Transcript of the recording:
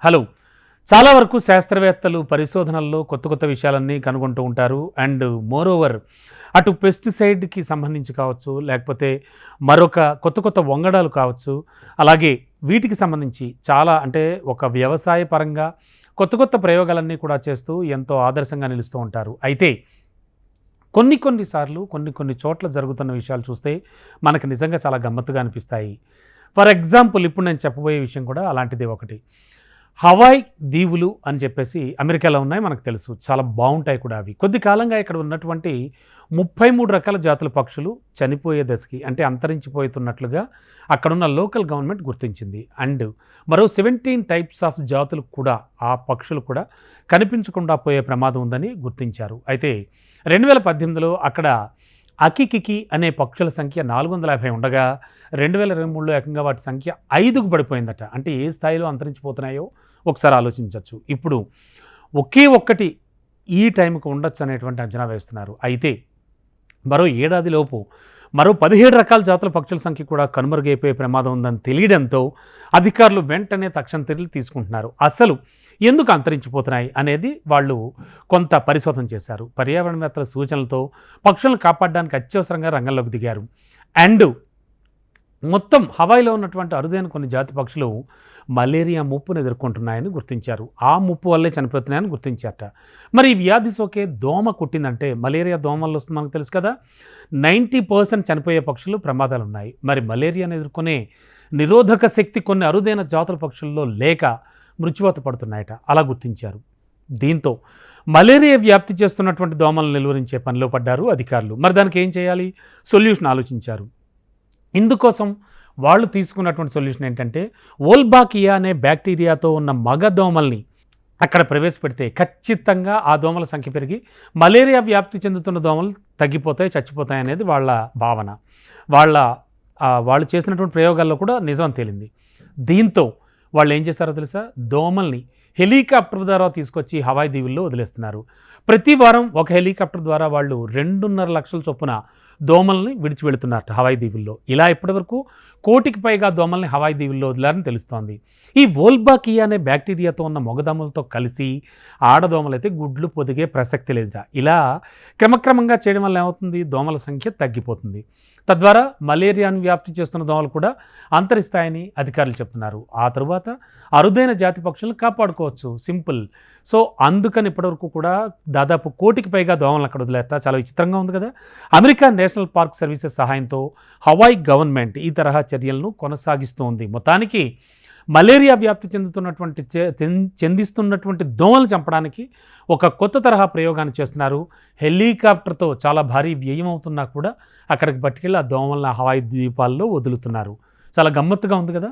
Hello. చాలా వరకు శాస్త్రవేత్తలు పరిశోధనల్లో కొత్త కొత్త విషయాలన్నీ కనుగొంటూ ఉంటారు. అండ్ మోరోవర్ అటు పెస్టిసైడ్కి సంబంధించి కావచ్చు, లేకపోతే మరొక కొత్త కొత్త వంగడాలు కావచ్చు, అలాగే వీటికి సంబంధించి చాలా అంటే ఒక వ్యవసాయ పరంగా కొత్త కొత్త ప్రయోగాలన్నీ కూడా చేస్తూ ఎంతో ఆదర్శంగా నిలుస్తూ ఉంటారు. అయితే కొన్నిసార్లు కొన్ని చోట్ల జరుగుతున్న విషయాలు చూస్తే మనకు నిజంగా చాలా గమ్మత్తుగా అనిపిస్తాయి. ఫర్ ఎగ్జాంపుల్ ఇప్పుడు నేను చెప్పబోయే విషయం కూడా అలాంటిదే ఒకటి. హవాయ్ దీవులు అని చెప్పేసి అమెరికాలో ఉన్నాయి, మనకు తెలుసు. చాలా బాగుంటాయి కూడా అవి. కొద్ది కాలంగా ఇక్కడ ఉన్నటువంటి 33 రకాల జాతుల పక్షులు చనిపోయే దశకి అంటే అంతరించిపోతున్నట్లుగా అక్కడున్న లోకల్ గవర్నమెంట్ గుర్తించింది. అండ్ మరో 17 టైప్స్ ఆఫ్ జాతులు కూడా ఆ పక్షులు కూడా కనిపించకుండా పోయే ప్రమాదం ఉందని గుర్తించారు. అయితే 2018లో అక్కడ అకికికి అనే పక్షుల సంఖ్య 450 ఉండగా 2023లో ఏకంగా వాటి సంఖ్య 5కు పడిపోయిందట. అంటే ఏ స్థాయిలో అంతరించిపోతున్నాయో ఒకసారి ఆలోచించవచ్చు. ఇప్పుడు ఒకే ఒక్కటి ఈ టైంకి ఉండొచ్చు అనేటువంటి అంచనా వేస్తున్నారు. అయితే మరో ఏడాదిలోపు మరో 17 రకాల జాతుల పక్షుల సంఖ్య కూడా కనుమరుగైపోయే ప్రమాదం ఉందని తెలియడంతో అధికారులు వెంటనే తక్షణ చర్యలు తీసుకుంటున్నారు. అసలు ఎందుకు అంతరించిపోతున్నాయి అనేది వాళ్ళు కొంత పరిశోధన చేశారు. పర్యావరణవేత్తల సూచనలతో పక్షులను కాపాడడానికి అత్యవసరంగా రంగంలోకి దిగారు. అండ్ మొత్తం హవాయిలో ఉన్నటువంటి అరుదైన కొన్ని జాతి పక్షులు మలేరియా ముప్పును ఎదుర్కొంటున్నాయని గుర్తించారు. ఆ ముప్పు వల్లే చనిపోతున్నాయని గుర్తించారట. మరి ఈ వ్యాధి సోకే దోమ కుట్టిందంటే మలేరియా దోమ వల్ల వస్తుంది మనకు తెలుసు కదా. 90% చనిపోయే పక్షులు ప్రమాదాలు ఉన్నాయి. మరి మలేరియాను ఎదుర్కొనే నిరోధక శక్తి కొన్ని అరుదైన జాతుల పక్షుల్లో లేక మృత్యువాత పడుతున్నాయట. అలా గుర్తించారు. దీంతో మలేరియా వ్యాప్తి చేస్తున్నటువంటి దోమలను నిలువరించే పనిలో పడ్డారు అధికారులు. మరి దానికి ఏం చేయాలి? సొల్యూషన్ ఆలోచించారు. ఇందుకోసం వాళ్ళు తీసుకున్నటువంటి సొల్యూషన్ ఏంటంటే వోల్బాకియా అనే బ్యాక్టీరియాతో ఉన్న మగ దోమల్ని అక్కడ ప్రవేశపెడితే ఖచ్చితంగా ఆ దోమల సంఖ్య పెరిగి మలేరియా వ్యాప్తి చెందుతున్న దోమలు తగ్గిపోతాయి, చచ్చిపోతాయి అనేది వాళ్ళ భావన. వాళ్ళు చేసినటువంటి ప్రయోగాల్లో కూడా నిజం తేలింది. దీంతో వాళ్ళు ఏం చేస్తారో తెలుసా? దోమల్ని హెలికాప్టర్ ద్వారా తీసుకొచ్చి హవాయి దీవుల్లో వదిలేస్తున్నారు. ప్రతి వారం ఒక హెలికాప్టర్ ద్వారా వాళ్ళు 2.5 లక్షల చొప్పున దోమల్ని విడిచి వెళుతున్నారట హవాయి దీవుల్లో. ఇలా ఇప్పటివరకు 1 కోటికి పైగా దోమల్ని హవాయి దీవుల్లో వదిలారని తెలుస్తోంది. ఈ వోల్బాకియా అనే బ్యాక్టీరియాతో ఉన్న మొగదోమలతో కలిసి ఆడదోమలైతే గుడ్లు పొదిగే ప్రసక్తి లేదుట. ఇలా క్రమక్రమంగా చేయడం వల్ల ఏమవుతుంది? దోమల సంఖ్య తగ్గిపోతుంది. తద్వారా మలేరియాను వ్యాప్తి చేస్తున్న దోమలు కూడా అంతరిస్తాయని అధికారులు చెప్తున్నారు. ఆ తరువాత అరుదైన జాతి పక్షులను కాపాడుకోవచ్చు. సింపుల్. సో అందుకని ఇప్పటివరకు కూడా దాదాపు 1 కోటికి పైగా దోమలను అక్కడ వదిలేస్తా. చాలా విచిత్రంగా ఉంది కదా. అమెరికా నేషనల్ పార్క్ సర్వీసెస్ సహాయంతో హవాయి గవర్నమెంట్ ఈ తరహా చర్యలను కొనసాగిస్తూ ఉంది. మొత్తానికి మలేరియా వ్యాప్తి చెందిస్తున్నటువంటి దోమలను చంపడానికి ఒక కొత్త తరహా ప్రయోగాన్ని చేస్తున్నారు. హెలికాప్టర్తో చాలా భారీ వ్యయం అవుతున్నా కూడా అక్కడికి పట్టుకెళ్ళి ఆ దోమలను హవాయి ద్వీపాల్లో వదులుతున్నారు. చాలా గమ్మత్తుగా ఉంది కదా.